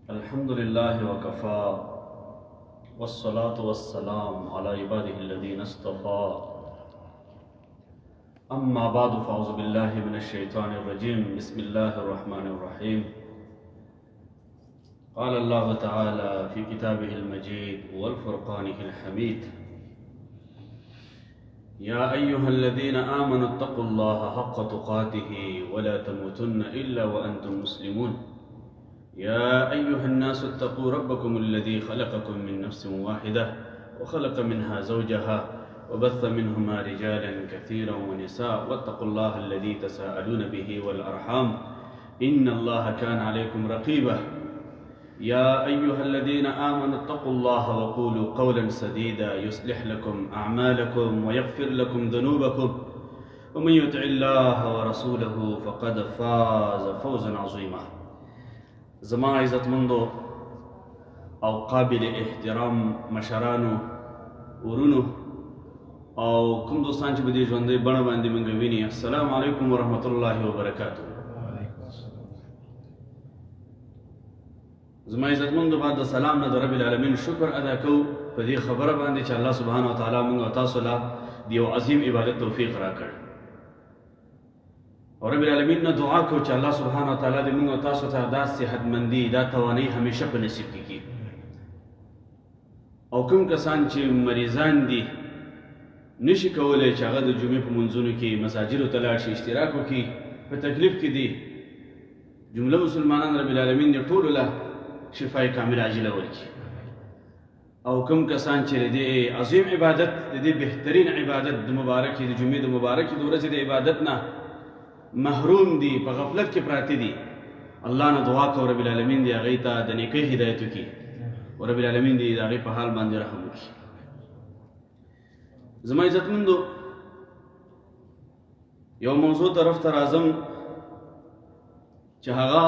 الحمد لله وكفى والصلاة والسلام على عباده الذين اصطفى أما بعد فأعوذ بالله من الشيطان الرجيم بسم الله الرحمن الرحيم قال الله تعالى في كتابه المجيد والفرقانه الحميد يا أيها الذين آمنوا اتقوا الله حق تقاته ولا تموتن إلا وأنتم مسلمون يا أيها الناس اتقوا ربكم الذي خلقكم من نفس واحدة وخلق منها زوجها وبث منهما رجالا كثيرا ونساء واتقوا الله الذي تساءلون به والأرحام إن الله كان عليكم رقيبا يا أيها الذين آمنوا اتقوا الله وقولوا قولا سديدا يصلح لكم أعمالكم ويغفر لكم ذنوبكم ومن يطع الله ورسوله فقد فاز فوزا عظيما زما عزتمندو او قابل احترام مشرانو ورونو او کوم دوستان چې په دې ژوندۍ بڼه باندې موږ ویني السلام علیکم ورحمت الله وبرکاتو زما عزتمندو بعد د سلام نه د رب العالمین شکر ادا کوو په دې خبره باندې چې الله سبحانه وتعالی موږ او تاسو له دیو عظیم عبادت توفیق راکړ اور رب العالمین نے دعا کو چې الله سبحانه وتعالی دې موږ تاسو ته دا صحتمندي دا توانایي همیشه په نصیب کړي او کوم کسان چې مریضان دي نشي کولای چې هغه د جمعې په منځونو کې مساجدو ته لاړ شي اشتراک وکړي په تکلیف کې دي جمله مسلمانان رب العالمین دې ټولو له شفای کامل عاجله ورکړي او کوم کسان چې دې عظیم عبادت دې بهترین عبادت د مبارک د جمعې د مبارک د ورځې د عبادت نه محروم دي په غفلت کې پراته دي الله نه دعا کوو رب العالمین دې هغوی ته د نیکۍ هدایت وکړي او رب العالمین دې د هغوی په حال باندې رحم وکړي زما عزتمندو یو موضوع طرف ته راځم چې هغه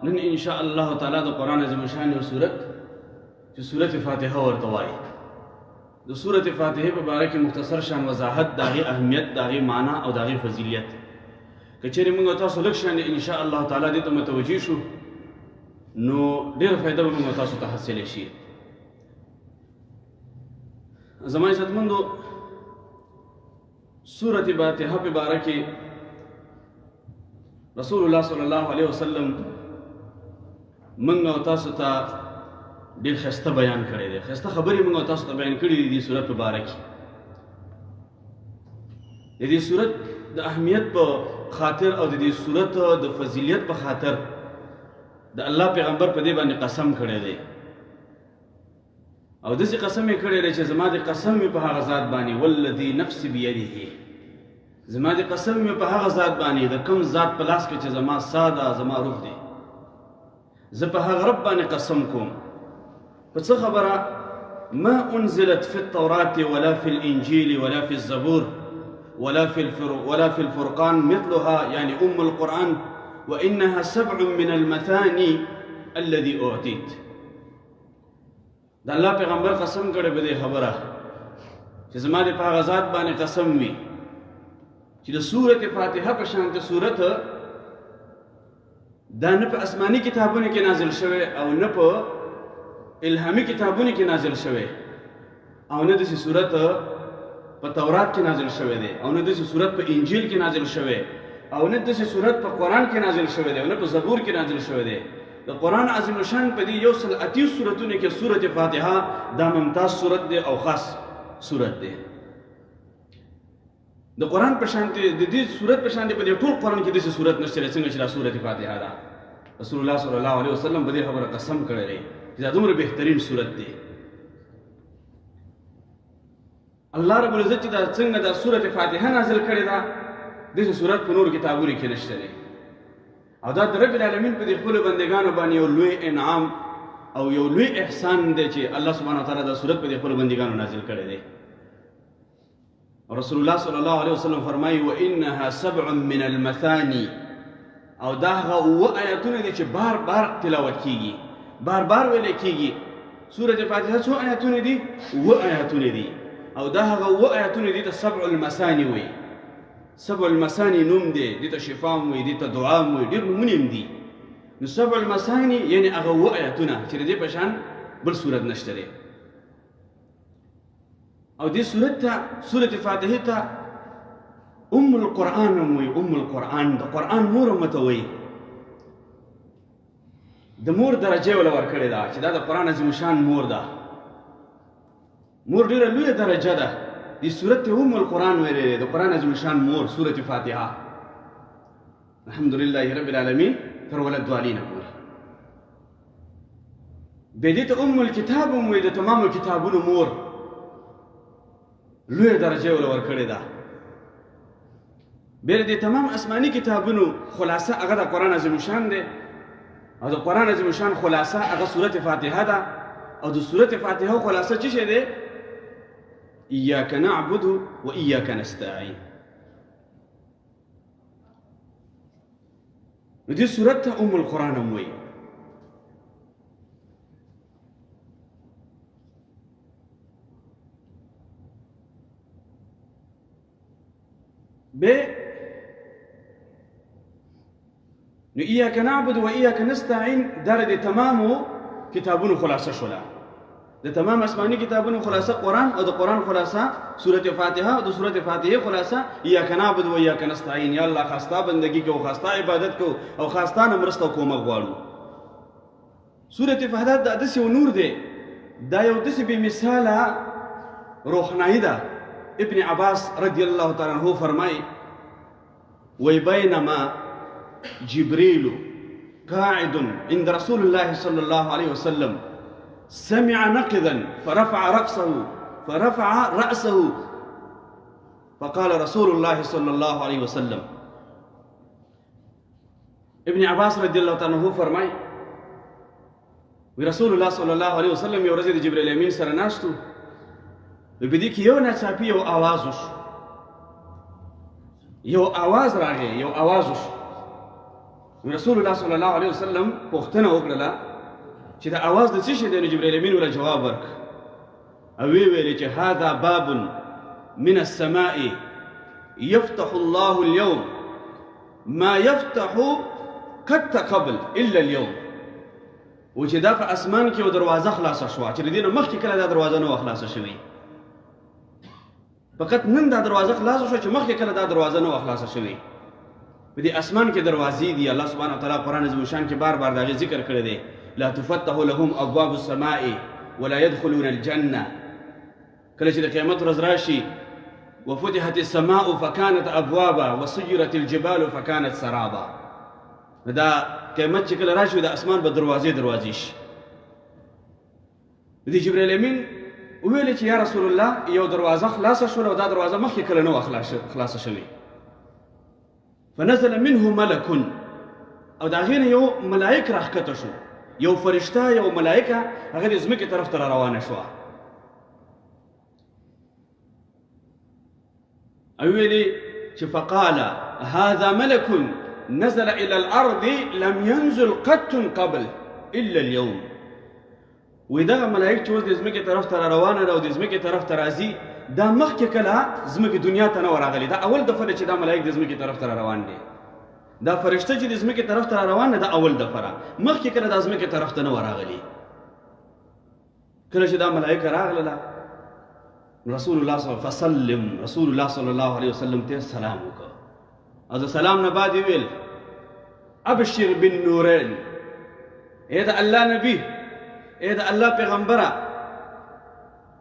نن انشاء الله تعالی د قرآن عظیم الشان یو صورت چې صورت فاتحه ورته وایي د صورت فاتحه په باره کې مختصر شان وضاحت د هغې اهمیت د هغې معنا او د هغې فضیلیت که چیرې موږ تاسو لږ شان انشاء الله تعالی دې ته متوجه شو نو ډېره فایده به موږ تاسو ته حاصله شي زما عزتمندو سورت فاتحه په باره کې رسول الله صلی الله علیه وسلم موږ او تاسو ته ډېر ښایسته بیان کړی دی ښایسته خبرې موږ تاسو ته بیان کړي دي دې صورت په باره کې د دې صورت د اهمیت په خاطر او د دې صورت د فضیلت په خاطر د الله پیغمبر په دې باندې قسم کړی دی او داسې قسم یې کړی دی چې زما د قسم مې په هغه ذات باندې والذي نفس بیده زما د قسم مې په هغه ذات باندې د کوم ذات په لاس کې چې زما ساه ده زما روح دی زه په هغه رب باندې قسم کوم په څه خبره ما انزلت في التوراة ولا في الانجيل ولا في الزبور ولا في الفرقان مثلها يعني القرآن وإنها 7 من المثاني الذي أعطيت دا الله پیغمبر قسم کړی په دې خبره چې زما د په هغه ذات باندې قسم وي چې د سورت فاتحه په شانته سورت دا نه په آسماني کتابونو کې نازل شوی او نه په الهامي کتابونو کې نازل شوی او نه داسې سورت په تورات کې نازل شوی دی او نه داسې صورت په انجیل کې نازل شوی او نه داسې صورت په قرآن کې نازل شوی دی او نه په زبور کې نازل شوی دی د قرآن عظیم الشان په دې 130 سورتونو کې سورت فاتحه دا ممتاز صورت دی او خاص صورت دی د قرآن په شان د دې صورت په شان په دې ټول قرآن کې داسې صورت نشته څنګه چې دا صورت فاتحه ده رسول الله صلی الله علیه وسلم په دې خبره قسم کړی دی چې دا دومره بهترین صورت دی الله رب العزت چې دا څنګه دا سورت فاتحه نازل کړې ده داسې سورت په نورو کتابونو کې نشته دی او دا د رب العالمین په دې خپلو بندګانو باندې یو لوی انعام او یو لوی احسان دی چې الله سبحانه وتعالی دا سورت په دې خپلو بندګانو نازل کړی دی رسول الله صلی الله علیه وسلم فرمایي وانها 7 من المثاني او دا هغه 7 آیاتونه دي چې بار بار تلاوت کیږي بار بار ویل کیږي سورت فاتحه څو آیاتونه دي 7 آیاتونه دي او دا هغه 7 آیاتونه دي ته 7 المثاني وي 7 المثاني نوم دی دې ته شفا وي دې ته دعا وي ډېر نومونه دي نو سبع المثاني یعنی هغه اووه آیتونه چې د دې په شان بل صورت نشته دی. او دې صورت ته سورة فاتحې ته ام القرآن هم وایي. ام القرآن د قرآن مور هم ورته وایي. د مور درجه یې وله ورکړې ده چې دا د قرآن عظیم شان مور ده. مور ډېره لویه درجه ده. دې صورت ته ام القرآن ویلی دی، د قرآن عظیم شان مور سورة فاتحه. الحمدلله رب العالمین تر ولدوالینه پورې. بیا دې ته ام الکتاب هم وایي، د تمامو کتابونو مور. لویه درجه یې وله ورکړې ده. بیا د تمام آسماني کتابونو خلاصه هغه د قرآن عظیم شان دی، او د قرآن عظیم شان خلاصه هغه سورة فاتحه ده. او د سورة فاتحه خلاصه څه شی دی؟ ایاک نعبد و ایاک نستعین. نو دې سورت ته ام القرآن هم وایي. بیا نو ایاک نعبد و ایاک نستعین دا د تمامو کتابونو خلاصه شوله. د تمام آسماني کتابونو خلاصه قرآن، او د قرآن خلاصه سورة فاتحه، او د سورة فاتحه خلاصه ایاک نعبد و ایاک نستعین. یا الله خاستا بندگی کو، خاستا عبادت کو، او خاستا نه مرسته او کومک غواړو. سورة فاتحه دا داسې یو نور دی، دا یو داسې بې مثاله روحنایي ده. ابن عباس رضی الله تعالی عنه فرمایي وی بینما جبريل قاعد عند رسول الله صلى الله عليه وسلم سمع نقذا فرفع رأسه فقال رسول الله صلى الله عليه وسلم. ابن عباس رضي الله عنه فرمای رسول الله صلى الله عليه وسلم یو ورځ د جبرئیل امین سره ناستو، په دې کې یو ناڅاپي یو آواز وشو، یو آواز راغی، یو آواز وشو. رسول الله صلی الله علیه وسلم پوښتنه وکړله چې دا آواز د څه شی دی؟ نو جبرئیل امین ورته جواب ورکړ او ویې ویلې چې هذا باب من السماء يفتح الله اليوم ما يفتح قد قبل الا اليوم. و چې دا په اسمان کې یو دروازه خلاصه شوه چې د دې نه مخکې کله دا دروازه نه وه خلاصه شوې. فقط نن دا دروازه خلاصه شوه چې مخکې کله دا دروازه نه وه خلاصه شوې. په دې اسمان کې دروازې دي. الله سبحانه وتعالی قرآن عظیم شان کې بار بار د هغې ذکر کړی دی. لا تفتح لهم ابواب السماء ولا يدخلون الجنه. کله چې د قیامت ورځ راشي وفتحت السماء فكانت ابوابا وسيرت الجبال فكانت سرابا. دا قیامت چې کله راشي د اسمان به دروازې شي. د جبرئیل امین ویل چې یا رسول الله یو دروازه خلاصه شوه او دا دروازه مخکې کله نه وه خلاصه شوې. فنزل منه ملك، او دا غینه یو ملائک راښکته شو، یو فرشته، یو ملائکه، هغه د ځمکې طرف ته روانه شوه. او ویلې چې فقال هذا ملك نزل الى الارض لم ينزل قط قبل الا اليوم. وی دغه ملائک چې اوس د ځمکې طرف ته روانه ده او د ځمکې طرف ته راځي، دا مخکې کله ځمکې دنیا ته نه و راغلي. دا اول دفعه ده چې دا ملائک د ځمکې طرف ته روان دي. دا فرشته چې د ځمکې طرف ته روان ده، دا اول دفعه ده. مخکې کله دا ځمکې طرف ته نه و راغلي. کله چې دا ملائک راغله رسول الله صلی الله علیه وسلم ته سلام وکړ، او د سلام نه بعد ویل ابشر بالنورین. ای د الله نبی، ای د الله پیغمبره،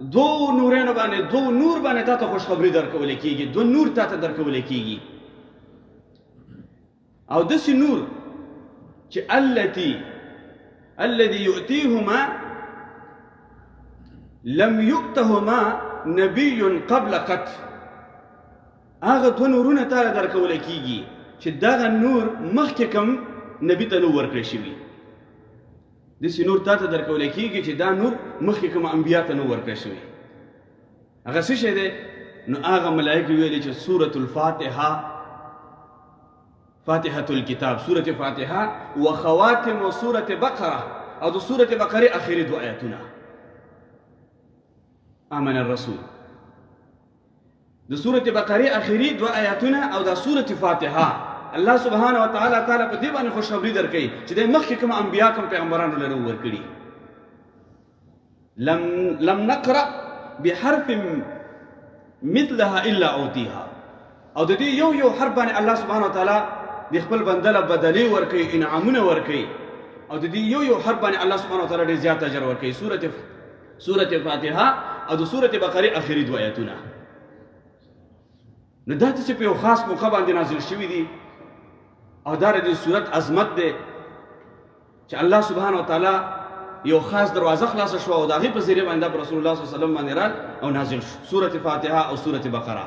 دو نورینو باندې، دو نور باندې تا ته خوشخبري درکولی کېږي، دو نور تا ته درکولی کېږي. او داسې نور چې الذي يؤتيهما لم يؤتهما نبي قبل قط. هغه دو نورونه تا ته درکولی کېږي چې دغه نور مخکې کوم نبي ته نه ورکړی شوي. داسې نور تا ته درکولی کېږي چې دا نور مخکې کوم انبیا ته نه ورکړی شوي. هغه څه شی دی؟ نو هغه ملائکې ویلي چې سورة الفاتحه، فاتحة الكتاب، سورة فاتحه وخواتم سورة بقره، او د سورة بقره اخري دو آیاتونه. آمن الرسول، د سورة بقره اخري دو آیاتونه، او د سورة فاتحه الله سبحانه وتعالى تعالی په دې باندې خوشخبری درکوي چې د مخکې کوم انبیا کوم پیغمبرانو له ورکړي لم نقرأ بحرف مثلها الا اوتیها او د دې یو حرف باندې الله سبحانه وتعالى د خپل بنده له بدلې ورکوي انعامونه ورکوي او د دې یو حرف باندې الله سبحانه وتعالى ډېر زیات اجر ورکوي سورة فاتحه او د سورة بقره اخري دوه آیتونه نو دا چې په یو خاص موقع باندې نازل شوي دي او دا د سورت عظمت دی چې الله سبحانه وتعالى یو خاص دروازه خلاصه شو او د هغې په ذریعه باندې په رسول الله صلی الله علیه وسلم باندې رال او نازل شو سورة فاتحه او سورة بقره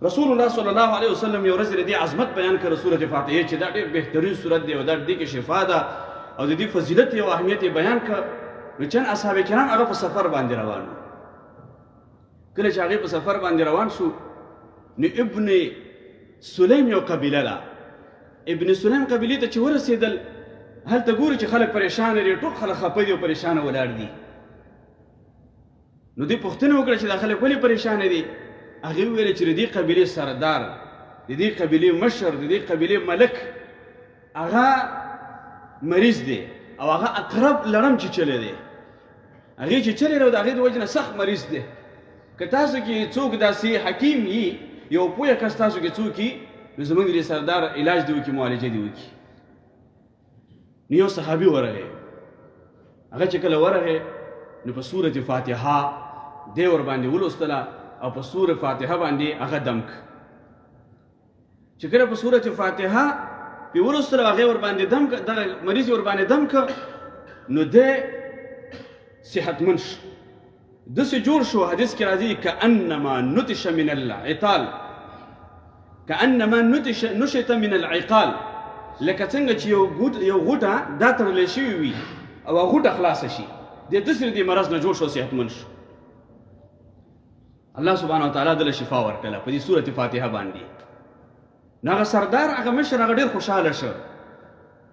رسول الله صلی الله علیه وسلم یو ورځ د دې عظمت بیان کړ سورة فاتحه چې دا ډېر بهترین سورت دی او دا دې کې شفا ده او د دې فضیلت او اهمیت بیان کړ نو چند اصحاب کرام هغه په سفر باندې روان وو کله چې هغې په سفر باندې روان شو نو ابن سلیم یو قبیله ده ابن سلیم قبیلې ته چې ورسېدل هلته ګوري چې خلک پریشان دي ټول خلک خفه دي او پریشانه ولاړ دي نو دې پوښتنه وکړه چې دا خلک ولې پریشانه دي هغې وویل چې د دې قبیلې سردار د دې قبیلې مشر د دې قبیلې ملک هغه مریض دی او هغه اقرب لړم چیچلی دی هغې چیچلی دی او د هغې د وجې نه سخت مریض دی که تاسو کې څوک داسې حکیم وي یو پوهه کس تاسو کې څوک وي نو زموږ د دې سردار علاج دې وکړي معالجه دې وکړي نو یو صحابي ورغی هغه چې کله ورغی نو په سورة فاتحه دې ورباندې ولوستله او په سورة فاتحه باندې هغه دم که چې کله په سورة فاتحه پې ولوستله هغې ورباندې دم که دغه مریض یې ورباندې دم که نو دی صحتمند شو داسې جوړ شو حدیث کې راځي کانما نتش من العقال کانما نشط من العقال لکه څنګه چې یو غوټه دا تړلی شوي وي او هغه غوټه خلاصه شي دی داسې د دې مرض نه جوړ شو صحتمند شو الله سبحانه وتعالی دله شفا ورکړله په دې سورة فاتحه باندې نو هغه سردار هغه مشر هغه ډېر خوشحاله شو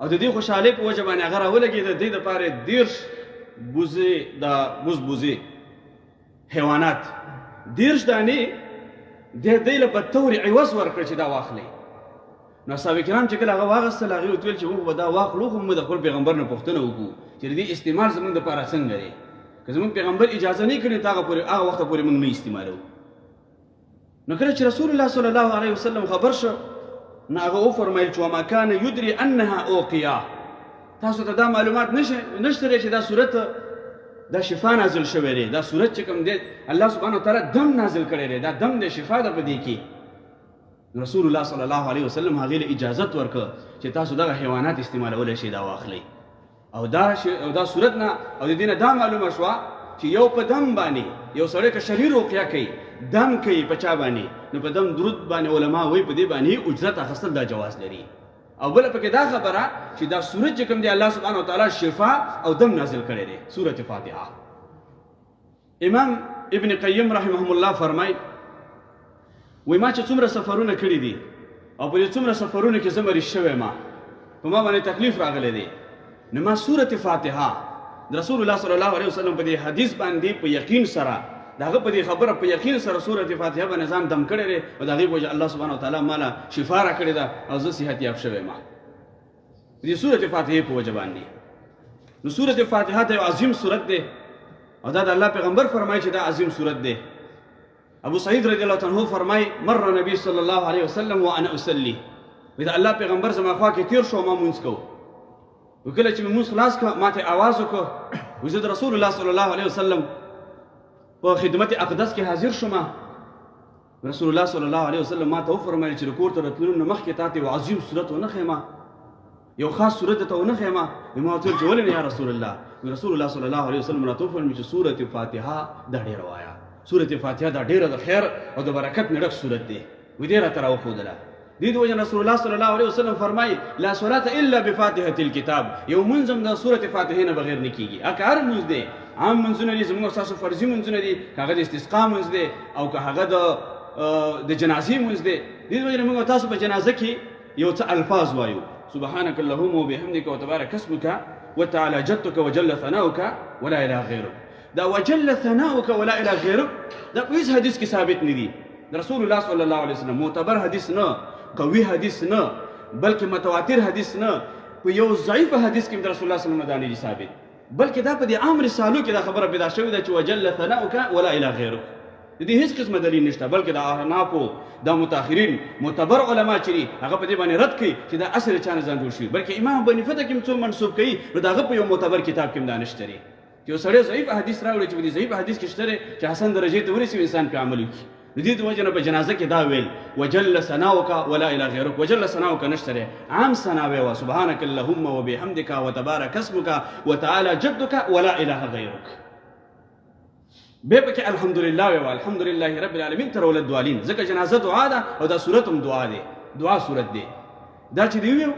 او د دې خوشحالۍ په وجه باندې هغه راولګېد د دې دپاره 10 بوزې د بوزې حیوانات 10 دانې د دې له بدتور عوض ورکړ چې دا واخلئ نو اصحاب کرام چې کله هغه واغستل هغې ورته ویل چې موږ به دا واخلو خو موږ د خپل پیغمبر نه پوښتنه وکړو چې د دې استعمال زموږ دپاره څنګه دی که زموږ پیغمبر اجازه نه کړي ته هغه وخته پورې موږ نه استعمالوو نو کله چې رسول الله صلی الله علیه وسلم خبر شو نو هغه وفرمیل چې وما کان یدري انها اوقیه تاسو ته دا معلومات نشته چې دا صورت دا شفا نازل شوی دی دا صورت چې کوم دی الله سبحانه وتعالی دم نازل کړی دی دا دم د شفا ده په دې کې رسول الله صلی الله علیه وسلم هغې له اجازت ورکړه چې تاسو دغه حیوانات استعمالولی شئ دا واخلئ او دا صورت نه او د دې نه دا معلومه شوه چې یو په دم باندې یو سړی که شرعي روقیه کوي دم کوي په چا باندې نو په دم درود باندې علما وایي په دې باندې اجرت اخیستل دا جواز لري او بله پکې دا خبره چې دا صورت چې کوم دی الله سبحانه وتعالی شفا او دم نازل کړی دی سورة فاتحه امام ابن قیم رحمه الله فرمایي وایي ما چې څومره سفرونه کړي دي او په دې څومره سفرونو کې زه مریض شوی ما په ما باندې تکلیف راغلی دی نو ما سورة فاتحه د رسول الله صلی الله علیه وسلم په دې حدیث باندې په یقین سره د هغه په دې خبره په یقین سره سورة فاتحه باندې ځان دم کړی دی او د هغې په وجه الله سبحانه وتعالی ماله شفا راکړې ده او زه صحت یاب شوی ما د دې سورة فاتحې په وجه باندې نو سورة فاتحه ته یو عظیم صورت دی او دا د الله پیغمبر فرمایي چې دا عظیم صورت دی ابو سعید رضی الله عنه فرمایي مر نبی صلی الله علیه وسلم وانا اصلي وی دا الله پیغمبر زما خوا کې تیر شو ما مونځ کوو وکله چې مې مونځ خلاص کړه ما ته آواز وکړ وی زه د رسول الله صلی الله علیه وسلم په خدمت اقدس کې حاضر شوم رسول الله صلی الله علیه وسلم ما ته وفرمایل چې د کور ته راتلو نه مخکې تا ته یو عظیم صورت ونه ښیم یو خاص صورت ته ونه ښیم ما ورته ویل چې ولې نه یا رسول الله رسول الله صلی الله علیه وسلم راته وفرمایل چې سورة فاتحه دا ډېره وایه سورة فاتحه دا ډېره د خیر او د برکت نه ډک صورت دی وی دې راته راوښودله دې د وجه رسول الله صلی الله علیه وسلم فرمایي لا صلاة الا بفاتحة الكتاب یو منځ هم د سورة فاتحې نه بغیر نه کېږي که هر منځ دی عام منځونه دي زموږ ستاسو فرضي منځونه دي که هغه د استسقا منځ دی او که هغه د جنازې منځ دی دې د وجې نه موږ تاسو په جنازه کې یو څه الفاظ وایو سبحانك اللهم وبحمدك وتبارك اسمك وتعالى جدك وجل ثناؤك ولا اله غيرك دا وجل ثناؤك ولا اله غيرك دا په هیڅ حدیث کې ثابت نه دي رسول الله صلی الله علیه وسلم معتبر حدیث نه قوي حدیث نه بلکې متواتر حدیث نه په یو ضعیف حدیث کې رسول الله صلی الله علیه وسلم ثابت بلکې دا په دې عام رسالو کې دا خبره پیدا شوې ده چې وجل ثناؤک ولا اله غیرک د دې هیڅ قسمه دلیل نشته بلکې د احنافو د متأخرین معتبر علما چې دي هغه په دې باندې رد کوي چې دا اصل چا نه ځان جوړ شوي بلکې امام ابو حنیفه ته کې څو منسوب کوي نو د هغه په یو معتبر کتاب کې دا نشته دی چې یو سړی ضعیف حدیث راوړي چې په دې ضعیف حدیث کې شته چې حسن درجې ته ورسي انسان په عمل وکړي د دې د وجه نه په جنازه کې دا ویل وجل ثناؤک ولا اله غیرک وجل ثناؤک نشته دی عام ثنا ویوا سبحانك اللهم وبحمدك وتبارك اسمك وتعالى جدك ولا اله غیرک به پکې الحمدلله ویوا الحمدلله رب العالمین تر ولد دوالین ځکه جنازه دعا ده او دا صورت هم دعا ده دعا صورت دی دا چې دی ویو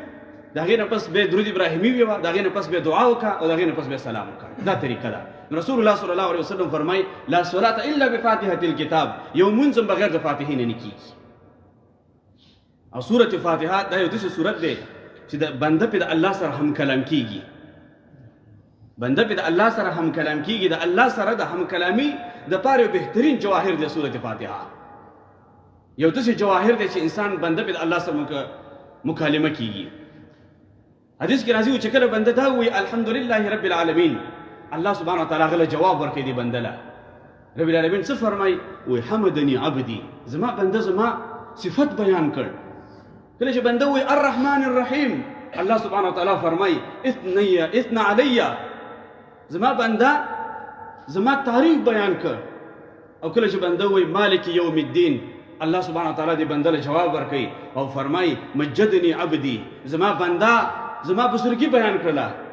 دا غینه پس به درود ابراهیمی ویوا دا غینه پس به دعا وکا او دا غینه پس به سلام وکا دا طریقه ده رسول الله صلی الله علیه وسلم فرمای لا صلاه الا بفاتحه الكتاب یو منځ بغیر د فاتحې نه کیږي او سوره فاتحه دا یو داسې سورت دی چې د بنده په د الله سره هم کلام کیږي بنده په د الله سره هم کلام کیږي د الله سره د هم کلامي د پاره بهترین جواهر د سوره فاتحه یو داسې جواهر دی چې انسان بنده په د الله سره مکالمه کیږي حدیث کې راځي چې کله بنده دا وایي الحمدلله رب العالمین الله سبحانه وتعالى غله جواب ورکړي دی بنده له رب العالمین څه فرمای وای حمدنی عبدی زما بنده زما صفت بیان کړ کله چې بنده وایي الرحمن الرحیم الله سبحانه وتعالى فرمای اثنى علی زما بنده زما تعریف بیان کړ او کله چې بنده وایي مالک یوم الدین الله سبحانه وتعالى دې بنده له جواب ورکړي او فرمای مجدنی عبدی زما بنده زما بزرګي بیان کړله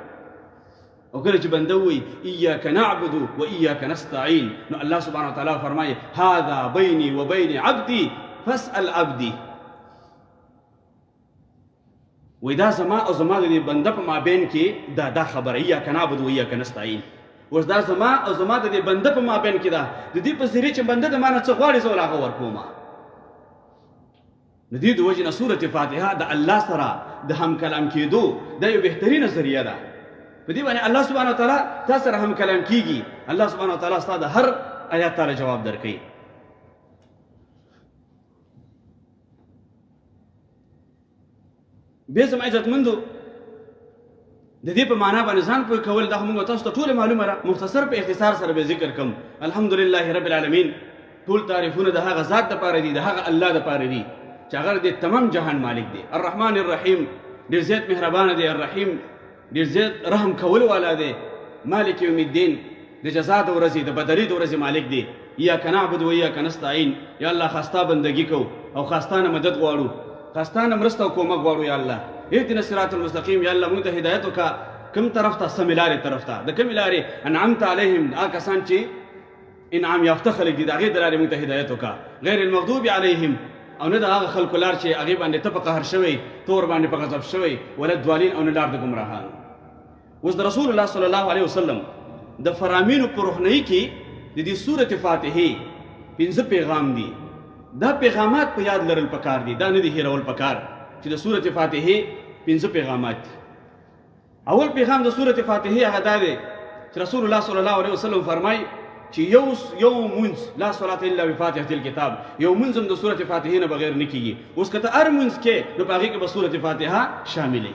او کله چې بنده وایي ایاک نعبد و ایاک نستعین نو الله سبحانه وتعالى فرمای هذا بیني وبین عبدي فاسأل عبدي وای دا زما او زما د بنده په مابین کې دا خبره ایاک نعبد و ایاک نستعین اوس دا زما او زما د بنده په مابین کې ده د دې په ذریعه چې بنده د مانه څه غواړي زه هغه ورکوم د دې د وجې نه سورة فاتحه د الله سره د هم کلام کېدو دا یو بهترینه ذریعه ده په دې باندې الله سبحانه وتعالی تاسو سره هم کلام کیږي الله سبحانه وتعالی ستاسو د هر آیات تعالی جواب درکړي به زما عزتمندو د دې په معنا باندې ځان پوه کول دا موږ تاسو ته ټول معلومه را مختصر په اختصار سره به ذکر کوم الحمدلله رب العالمین ټول تعریفونه د هغه ذات لپاره دي د هغه الله لپاره دي چې هغه د تمام جهان مالک دی الرحمن الرحیم ډېر زیات مهربان دی الرحیم ډېر زیات رحم کول والا دی مالک یوم الدین د جزا د ورځې د بدلې د ورځې مالک دی ایاک نعبد و ایاک نستعین یا الله خاستا بندگی کو او خاستانه مدد غواړو خاستانه مرسته او کومک غواړو یا الله اهدنا الصراط المستقیم یا الله موږ ته هدایت وکړه کوم طرف ته سمې لارې طرف ته د کومې لارې انعمت علیهم هغه کسان چې انعام یافته خلک دي د هغې د لارې موږ ته هدایت وکړه غیر المغضوب علیهم او نه د هغه خلکو لار چې هغې باندې ته په قهر شوی تور باندې په غضب شوی ولا دوالین او نه لار د ګمراهانو اوس د رسول الله صلی الله علیه وسلم د فرامینو په روحنۍ کې د دې سورة فاتحې 5 پیغام دي دا پیغامات په یاد لرل پکار دي دا نه دي هیرول پکار چې د سورة فاتحې 5 پیغامات دي اول پیغام د سورة فاتحې هغه دا دی چې رسول الله صلی الله علیه وسلم فرمای چې یو منځ لا صلاة الا بفاتحة الكتاب یو منځ هم د سورة فاتحې نه بغیر نه کیږي اوس که ته هر منځ کې نو په هغې کې به سورة فاتحه شاملې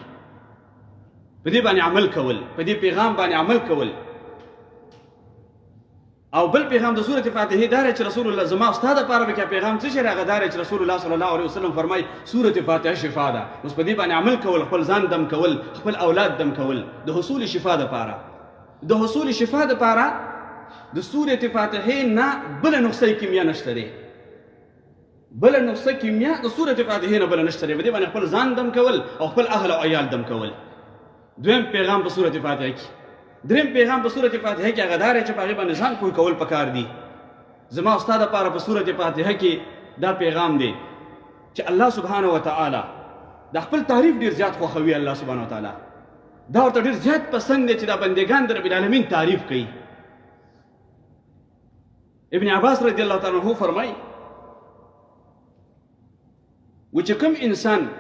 په دې باندې عمل کول په دې پیغام باندې عمل کول او بل پیغام د سورة فاتحې دا دی چې رسول الله زما استاد لپاره به پیغام څه شی راغی دا دی چې رسول الله صلی الله علیه وسلم فرمای سورة فاتحه شفا ده اوس په دې باندې عمل کول خپل ځان دم کول خپل اولاد دم کول د حصول شفا لپاره د حصول شفا لپاره د سورة فاتحې نه بل نقصه کیمیا نشته دی بل نقصه کیمیا د سورة فاتحې نه بل نشته دی په دې باندې خپل ځان دم کول او خپل اهل او عیال دم کول دویم پیغام په سورة فاتحه کې دریم پیغام په سورة فاتحه کې هغه دا دی چې په هغې باندې ځان پوه کول پکار دي زما استاد لپاره په سورة فاتحه کې دا پیغام دی چې الله سبحانه وتعالی د خپل تعریف ډېر زیات خوښوي الله سبحانه وتعالی دا ورته ډېر زیات پسند دی چې دا بندګان د رب العالمین تعریف کوي ابن عباس رضی الله تعالی عنہ فرمای و چې کوم انسان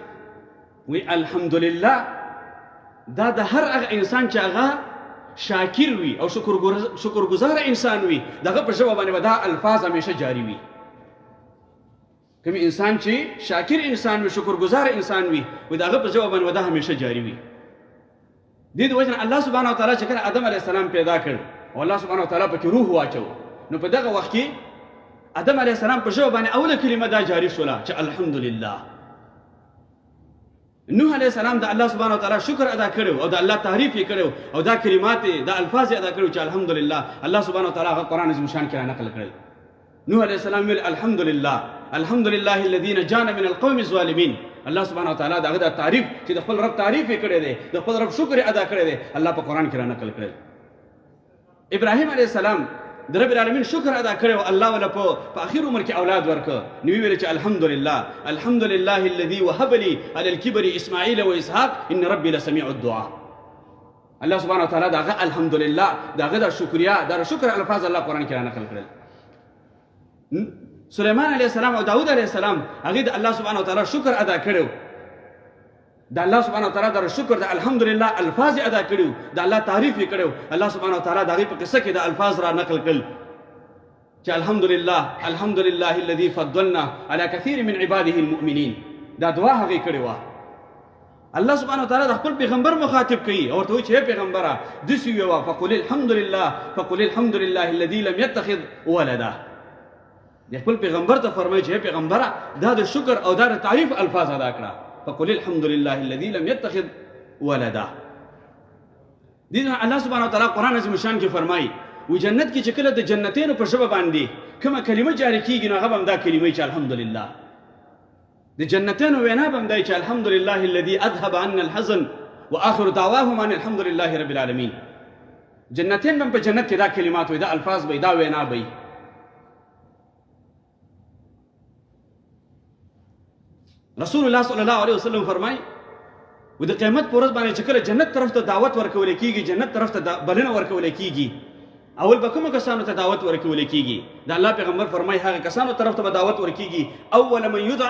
وی الحمدلله دا د هر هغه انسان چې هغه شاکر وي او شکرګزار انسان وي دغه په ژبه باندې به دا الفاظ همیشه جاری وي کوم انسان چې شاکر انسان وي شکر گزار انسان وي و دغه په جواب باندې ودا همیشه جاری وي دې د وجه الله سبحانه وتعالى چې کله آدم علیه السلام پیدا کړ او الله سبحانه وتعالى پکې روح واچو نو په دغه وخت کې آدم علیه السلام په جواب باندې اوله کلمه دا جاری شوله چې الحمدلله نوح علیه السلام د الله سبحانه وتعالى شکر ادا کړو او د الله تعریف یې کړو او دا کلمات د الفاظ ادا کړو چې الحمدلله الله سبحانه وتعالى هغه قران عظیم شان کې نقل کړی نوح علیه السلام ویل الحمد لله الذي نجانا من القوم الظالمين الله سبحانه وتعالى دا غدا تعریف چې د خپل رب تعریف یې کړی دی د خپل رب شکر ادا کړی دی الله په قران کې نقل کړی ابراهیم علیه السلام د رب العالمین شکر ادا کړو الله ولا په اخر عمر کې اولاد ورکړ نو ویل چې الحمد لله الذي وهب لي على الكبر اسماعيل واسحاق ان ربي لسميع الدعاء الله سبحانه وتعالى دا الحمد لله دا غدا شکریا دا شکر الفاظ الله قران کې نقل کړل سليمان عليه السلام او داود عليه السلام هغه د الله سبحانه وتعالى شکر ادا کړو د الله سبحانه وتعالى د شکر د الحمدلله الفاظ ادا کړو د الله تعریف یې کړو الله سبحانه وتعالى دغه په قصه کې د الفاظ را نقل کړل چې الحمد لله الذي فضلنا على كثير من عباده المؤمنين دا دعا هغه کړې وه الله سبحانه وتعالى د خپل پیغمبر مخاطب کوي او ورته وایي چې پیغمبره داسې ویوه فقل الحمد لله الذي لم يتخذ ولدا د خپل پیغمبر ته فرمایي چې پیغمبره دا د شکر او دا د تعریف الفاظ ادا کړه فقل الحمد لله الذي لم يتخذ ولدا دې الله سبحانه وتعالى قران عظیم شان کې فرمایي و جنت کې چې کله د جنتینو په ژبه باندې کومه کلمه جاری کیږي نو هغه هم دا کلمه چې الحمدلله د جنتینو وینا به هم دا چې الحمدلله الذي اذهب عنا الحزن واخر دعواهم ان الحمد لله رب العالمين جنتین به په جنت کې دا کلمات وي دا الفاظ به دا وینا به رسول الله صلی الله علیه وسلم فرمای و د قیامت پر ورځ باندې چې کله جنت طرف ته دعوت ورکول کیږي جنت طرف ته بلنه ورکول کیږي اول به کومه کسانو ته دعوت ورکول کیږي د الله پیغمبر فرمای هغه کسانو طرف ته دعوت ورکیږي اول من يدعى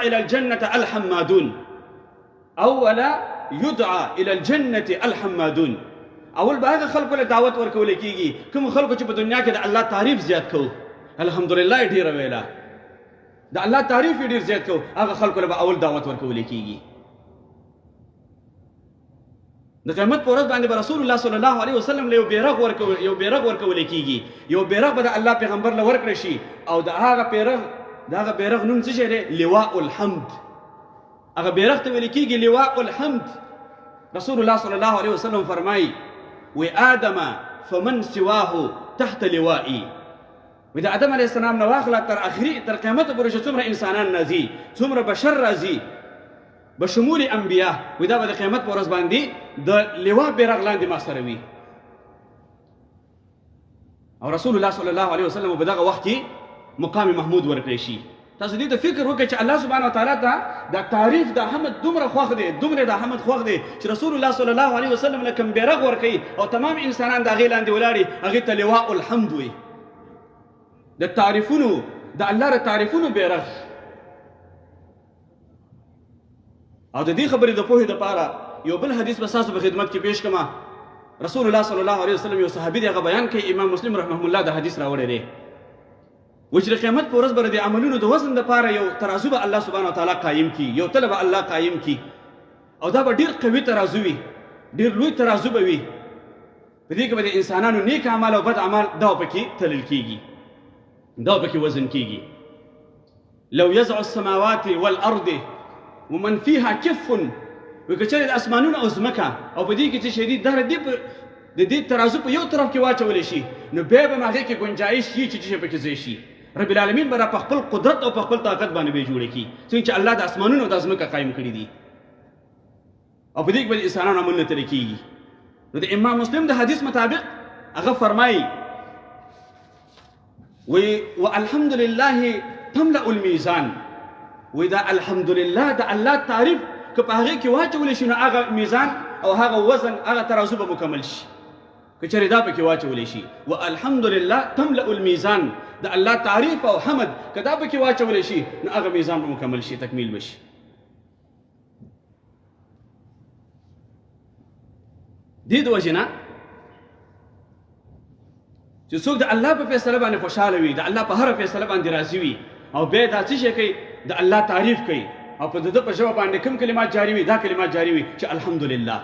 الى الجنه الحمادون اول به هغه خلکو له دعوت ورکول کیږي کوم خلکو چې په دنیا کې د الله تعریف زیات کو الحمدلله ډیر ویلا د الله تعریف ډیر زیات کو هغه خلکو له اول دعوت ورکول کیږي د قیامت پر ورځ باندې رسول الله صلی الله علیه وسلم له یو بیرغ ورکول کیږي یو بیرغ به د الله پیغمبر له ورکړي شي او د هغه بیرغ نوم څه دی لواء الحمد هغه بیرغ ته ویل کیږي لواء الحمد رسول الله صلی الله علیه وسلم فرمایي و آدم فمن سواه تحت لوائي و د آدم علیه السلام نه واخله تر قیامت پورې چې څومره انسانان راځي څومره بشر راځي بشمول انبیاء و دا به د قیامت په ورځ باندې د لوا بیرغ لاندې ما سره وي او رسول الله صلی الله علیه وسلم په دغه وخت کې مقام محمود ورکړی شي تاسو دې ته فکر وکړئ چې الله سبحانه وتعالی ته د تعریف د حمد دومره خوښ دی دومره د حمد خوښ دی چې رسول الله صلی الله علیه وسلم له کوم بیرغ ورکوي او تمام انسانان د هغې لاندې ولاړي هغې ته لواء الحمد وي د تعریفونو د الله د تعریفونو بیرغ او د دې خبرې د پوهې دپاره یو بل حدیث به ستاسو په خدمت کې پیش کړم رسول الله صلی الله علیه وسلم یو صحابي دی هغه بیان کوي امام مسلم رحمه الله د حدیث راوړی دی و چې د قیامت په ورځ به د عملونو د وزن دپاره یو ترازو به الله سبحانه وتعالی قایم کي یو تله به الله قایم کي او دا به ډېر قوي ترازو وي ډېر لوی ترازو به وي په دې کې به د انسانانو نیک اعمال او بد اعمال دا پکې تلل کیږي دا پکې وزن کیږي لو يزع السماوات والارض ومن فيها كف وکچره د اسمانونو او ځمکه او په دې کې چې شدید در دی د دې ترازو په یو طرف کې واچول شي نو بیا به هغې کې گنجایش شي چې پکې ځای شي رب العالمین به په خپل قدرت او په خپل طاقت باندې به جوړې کړي څنګه چې الله د اسمانونو او د ځمکه قایم کړي دي او په دې کې به د انسانانو عملونه ترې کېږي نو د امام مسلم د حدیث مطابق هغه فرمایي والحمد لله تملأ الميزان ودا الحمد لله د الله تعریف که په هغې کې واچول شي نو هغه میزان او هغه وزن هغه ترازو به مکمل شي که چېرې دا پکې واچولی شي والحمد لله تملأ الميزان د الله تعریف او حمد که دا پکې واچولی شي نو هغه میزان به مکمل شي تکمیل بشي دې د وجې نه چې څوک د الله په فیصله باندې خوشحاله وي د الله په هره فیصله باندې راضي وي او بیا دا څه شی کوي د الله تعریف کوي او په د په ژبه باندې کوم کلمات جاری وي دا کلمات جاری وي چې الحمدلله.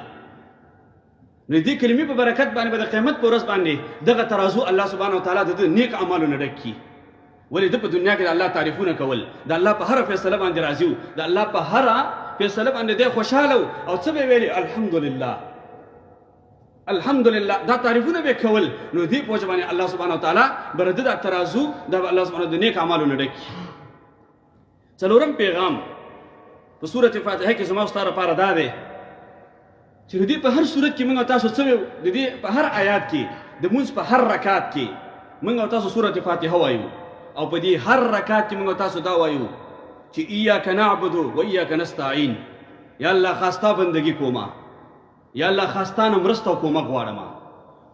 نو دې کلمې په برکت باندې به د قیامت په ورځ باندې دغه ترازو الله سبحانه وتعالی د نیک اعمالو ډک کړي. ولې د په دنیا کې د الله تعریفونه کول، د الله په هر فیصله باندې راضي وو، د الله په هر فیصله باندې دی خوشاله او څه به ویلي الحمدلله الحمدلله دا تعریفونه به کول. نو دې په وجه باندې الله سبحانه وتعالی به د ترازو د الله سبحانه د نیک اعمالو ډک کړي. څلورم پیغام په سورۃ فاتحه کې زما ستاره لپاره دا دی چې د دې په هر صورت کې موږ تاسو څه د دې په هر آیات کې د مونږ په هر رکعت کې موږ تاسو سورۃ فاتحه وایو او په دې هر رکعت کې موږ تاسو دا وایو چې ایاک نعبد و ایاک نستعین. یا الله خاصه بندگی کوما، یا الله خاصتانه مرسته کومه غواړم.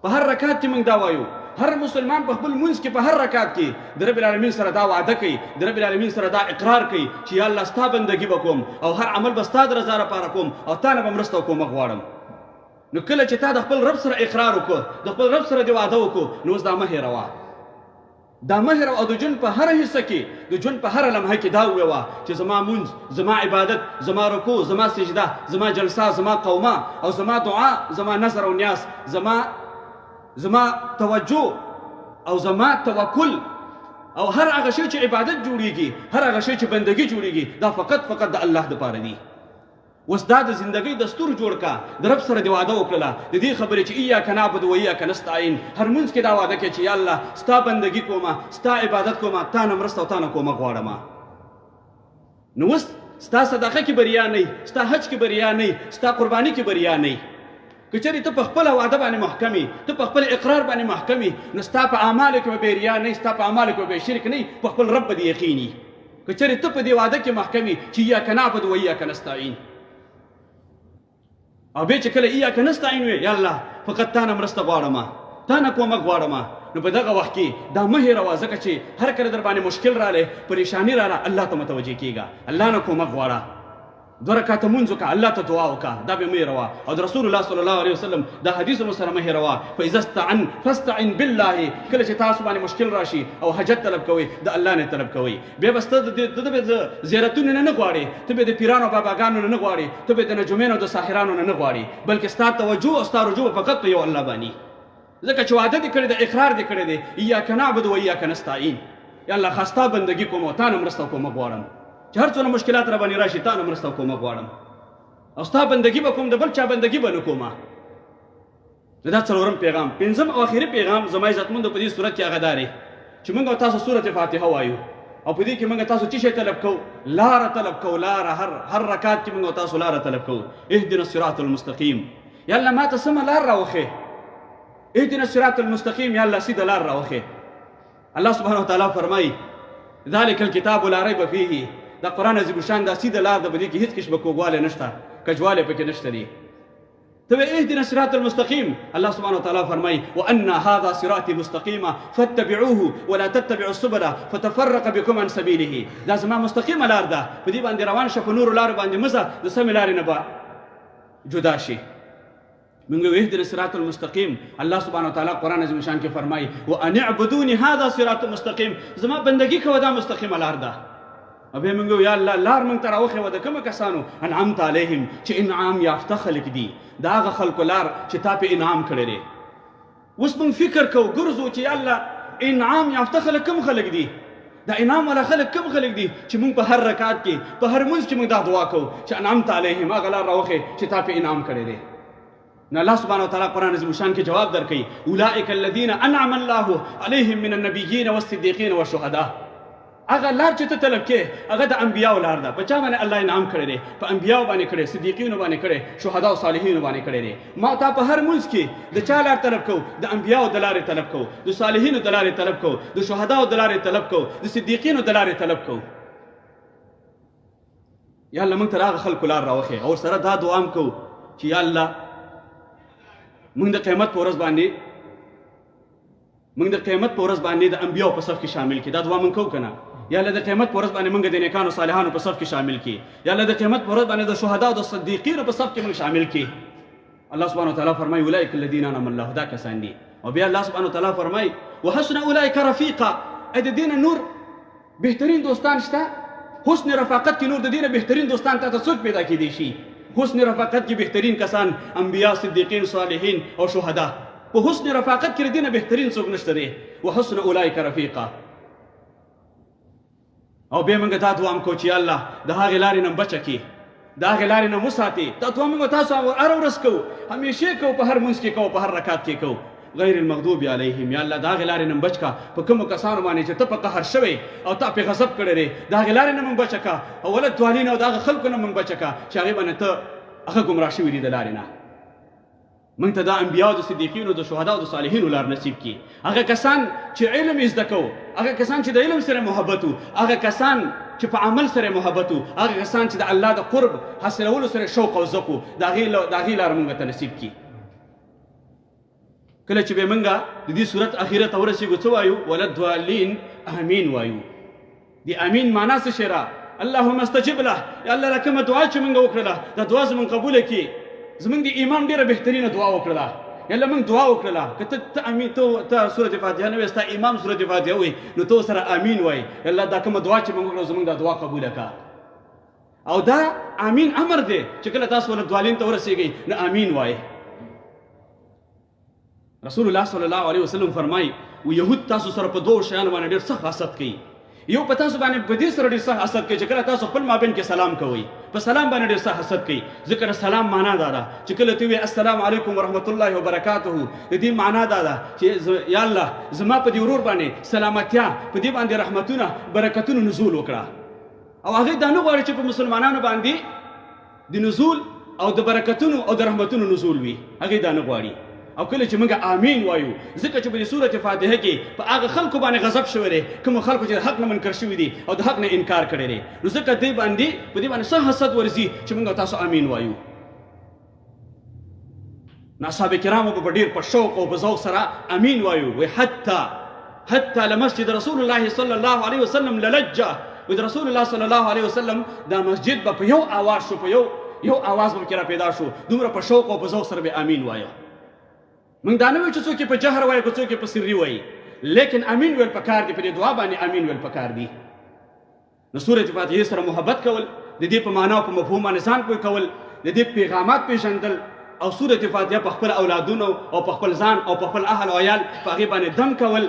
په هر رکعت کې موږ دا وایو. هر مسلمان په خپل منځ کې په هر رکعت کې د رب العالمین سره دا وعده کوي، د رب العالمین سره دا اقرار کوي چې یا الله ستا بندگی وکوم او هر عمل به ستا د رضا لپاره کوم او تا نه به مرسته کومه غواړم. نو کله چې تا د خپل رب سره اقرار وکړو، د خپل رب سره دی وعده وکړو، نو اوس دا مه هېروه. دا مه هېروه او د ژوند په هره حصه کې، د ژوند په هره لمحه کې دا ووایه چې زما مونځ، زما عبادت، زما رکوع، زما سجده، زما جلسه، زما قومه او زما دعا، زما نظر او نیاز، زما توجه او زما توکل او هر هغه شی چې عبادت جوړیږي، هر هغه شی چې بندگی جوړیږي، دا فقط د الله لپاره دی. اوس دا د زندګۍ دستور جوړ کا، د رب سره دی وعده وکړه د دې خبرې چې ایاک نعبد و ایاک نستعین. هر منځ کې دا وعده کوي چې یا الله ستا بندگی کومه، ستا عبادت کومه، تا نه مرسته او تا نه کومه غواړم. نو اوس ستا صدقه کې بریا نه، ستا حج کې بریا نه، ستا قرباني کې بریا نه. که چېرې ته په خپله وعده باندې محکم یې، ته په خپل اقرار باندې محکم یې، نو ستا په اعمالو کې به ریا نه، ستا په اعمالو کې به شرک نه، په خپل رب به دې یقین وي. که چېرې ته په دې وعده کې محکم یې چې ایاک نعبد و ایاک نستعین، او بیا چې کله ایاک نستعین وي یا الله فقط تا نه مرسته غواړم، تا نه کومک غواړم، نو په دغه وخت کې دا مه هېروه، ځکه چې هر کله در باندې مشکل رالی، پریشاني راله، الله ته متوجه کېږه، الله نه کومک غواړه. 2 رکعته مونځ وکړه، الله ته دعا وکړه، دا به مه هېروه. او د رسول الله صلی الله علیه وسلم دا حدیثونه سره مه هېروه. فاذا استعن فاستعن بالله. کله چې تاسو باندې مشکل راشي او حاجت طلب کوئ، د الله نه طلب کوئ. بیا به ته د زیارتونو نه غواړې، ته به د پیرانو باباګانو نه غواړې، ته به د نجومینو د ساحرانو نه غواړې، بلکې ستا توجه او ستا رجوع فقط په یو الله باندې. ځکه چې وعده دې کړې ده، اقرار دې کړی دی ایاک نعبد و ایاک نستعین. یا الله خاصه بندگی کوم او تا نه مرسته کوم غواړم، چې هر څونه مشکلات را باندې راشي تا نه مرسته کومه غواړم او ستا بندگی به کوم، د بل چا بندگی به نه کومه. دا څلورم پیغام. پنځم او آخري پیغام زما عزتمندو په دې صورت کې هغه دا دی چې موږ تاسو سورۃ فاتحه وایو او په دې کې موږ تاسو څه شی طلب کوو؟ لاره طلب کوو. لاره هر رکعت کې موږ تاسو لاره طلب کوو. اهدنا الصراط المستقیم. یا الله ما ته سمه لار راوښې، اهدنا الصراط المستقیم، یا الله سیده لار راوښې. الله سبحانه وتعالی فرمایي ذلک الکتاب لا ریب فیه. دا قرآن عظیم الشان دا سیده لار ده، په دې کې هیڅ قسمه کوږوالی نشته، کجوالی پکې نشته دی. ته وایې اهدنا الصراط المستقیم. الله سبحانه وتعالی فرمایي وان هذا صراطي مستقیما فاتبعوه ولا تتبعوا السبل فتفرق بكم عن سبیله. دا زما مستقیمه لار ده، په دې باندې روان شه، په نورو لارو باندې مه ځه، د سمې لارې نه به جدا شي. موږ اهدنا الصراط المستقیم. الله سبحانه وتعالی قرآن عظیم الشان کې فرمایي وان اعبدوني هذا صراط مستقیم. زما بندگی کوه، دا مستقیمه لار ده. او بیا موږ یا الله لار موږ ته راوښې وه د کومو کسانو انعمت علیهم چې انعام یافته خلک دي، د هغه خلکو لار چې تا پې انعام کړی دی. اوس موږ فکر کوو ګرځو چې یا الله انعام یافته خلک کوم خلک دي، دا انعام والا خلک کوم خلک دي چې موږ په هر رکعت کې په هر منځ کې موږ دا دعا کوو چې انعمت علیهم، هغه لار راوښې چې تا پې انعام کړی دی. نو الله سبحانه وتعالی قرآن عظیم الشان کې جواب درکوي اولئک الذین انعم الله علیهم من النبیین والصدیقین والشهداء. هغه لار چې ته طلب کې هغه د انبیاو لار ده. په چا باندې الله انعام کړی دی؟ په انبیاو باندې کړی، صدیقینو باندې کړی، شهدا او صالحینو باندې کړی دی. ما تا په هر منځ کې د چا لار طلب کوو؟ د انبیاو د لارې طلب کوو، د صالحینو د لارې طلب کوو، د شهداو د لارې طلب کوو، د صدیقینو د لارې طلب کوو. یا الله موږ ته هغه خلکو لار راوښې او سره دا دعا هم کوو چې یا الله موږ د قیامت په ورځ باندې د انبیاو په صف کې شامل کړي. دا دعا موږ کوو که نه؟ یا الله د قیامت په ورځ باندې موږ د نیکانو صالحانو په صف کې شامل کړي. یا الله د قیامت په ورځ باندې د شهدا او د صدیقینو په صف کې موږ شامل کړي. الله سبحانه وتعالی فرمایي اولئک الذین انعم الله. دا کسان دي. او بیا الله سبحانه وتعالی فرمایي وحسن اولئک رفیقا. د دې نه نور بهترین دوستان شته؟ حسن رفاقت کې نور د دې نه بهترین دوستان تا ته څوک پیدا کېدی شي؟ حسن رفاقت کې بهترین کسان انبیا، صدیقین، صالحین او شهدا. په حسن رفاقت کې د دې نه بهترین څوک نشته دی. وحسن اولئک رفیقا. او بیا موږ دا دعا کوو چې الله د هغې لارې نه بچه کړي، د هغې لارې نه وساتې. دا دعا موږ تاسو هره ورځ کوو، همیشه کوو، په هر منځ کې کوو، په هر رکعت کې کوو. غیر المغضوب علیهم، یا الله د هغې لارې نه بچ کا په کومو کسانو باندې چې ته په قهر شوی او تا پې غضب کړی دی، د هغې لارې نه موږ بچه کا. او ولا دوالین او د هغه خلکو نه موږ بچه کا چې هغې باندې ته هغه ګمراه شوي دي د لارې نه. موږ ته د انبیاو، د صدیقینو، د شهداو، د صالحینو لار نصیب کړي. هغه کسان چې علم یې زده کوو، هغه کسان چې د علم سره محبت وو، هغه کسان چې په عمل سره محبت وو، هغه کسان چې د الله د قرب حاصلولو سره شوق او ذوق وو، د هغې لار موږ ته نصیب کړي. کله چې به موږ د دې صورت اخیره ته ورسېږو څه وایو؟ ولضالین، امین وایو. د امین معنا څه شی را؟ اللهم استجب له، یا الله دا کومه دعا چې موږ وکړله دا دعا زموږ قبوله کړي. زموږ د ایمان ډېره بهترینه دعا وکړله، یا الله موږ دعا وکړله. که ته امین ته سورت فاتحه نه وایې، ستا امام سورت فاتحه وایي، نو ته سره امین وایي، یا الله دا کومه دعا چې موږ وکړله زموږ دا دعا قبوله کړه. او دا امین امر دی چې کله تاسو ولضالین ته ورسېږئ نو امین وایي. رسول الله صلی الله علیه وسلم فرمایي و یهود تاسو سره په دوه شیانو باندې ډېر سخت حسد کوي. یو په تاسو باندې په دې سره ډېر سخت حسد کوي چې کله تاسو خپل مابین کې سلام کوئ، په سلام باندې ډېر سخت حسد کوي. ځکه سلام معنا دا ده چې کله ته وایې السلام علیکم ورحمت الله وبرکاته، د دې معنا دا ده چې یا الله زما په دې ورور باندې سلامتیا، په دې باندې رحمتونه برکتونو نزول وکړه. او هغې دا نه غواړي چې په مسلمانانو باندې د نزول او د برکتونو او د رحمتونو نزول وي، هغې دا نه غواړي. او کله چې موږ امین وایو، ځکه چې په دې سورت فاتحه کې په هغه خلکو باندې غضب شوی دی، کومو خلکو چې د حق نه منکر شوي دي او د حق نه انکار کړی دی، نو ځکه دې باندې په دې باندې څه حسد ورځي چې موږ تاسو امین وایو. نو اصحاب کرامو په ډېر په شوق او په ذوق سره امین وایو. وایي حتی لمسجد رسول الله صلی الله علیه وسلم للجه، وایي د رسول الله صلی الله علیه وسلم دا مسجد به په یو آواز شو، په یو آواز به پکې را پیدا شو، دومره په شوق او په ذوق سره به امین وایو. موږ دا نه وایو چې څوک یې په جهر وایي، که څوک یې په سري وایي، لیکن امین ویل پکار دی، په دې دعا باندې امین ویل پکار دی. نو سورت فاتحې سره محبت کول، د دې په معنا او په مفهوم باندې ځان پوه کول، د دې پیغامات پېژندل، او سورت فاتحه په خپل اولادونو او په خپل ځان او په خپل اهل او عیال په هغې باندې دم کول،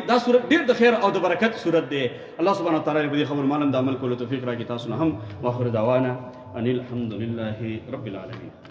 دا صورت ډېر د خیر او د برکت صورت دی. الله سبحانه وتعالی په دې خبرو معلوم د عمل کولو توفیق راکړي. تاسو نه هم واخر دعوانا ان الحمد لله رب العالمین.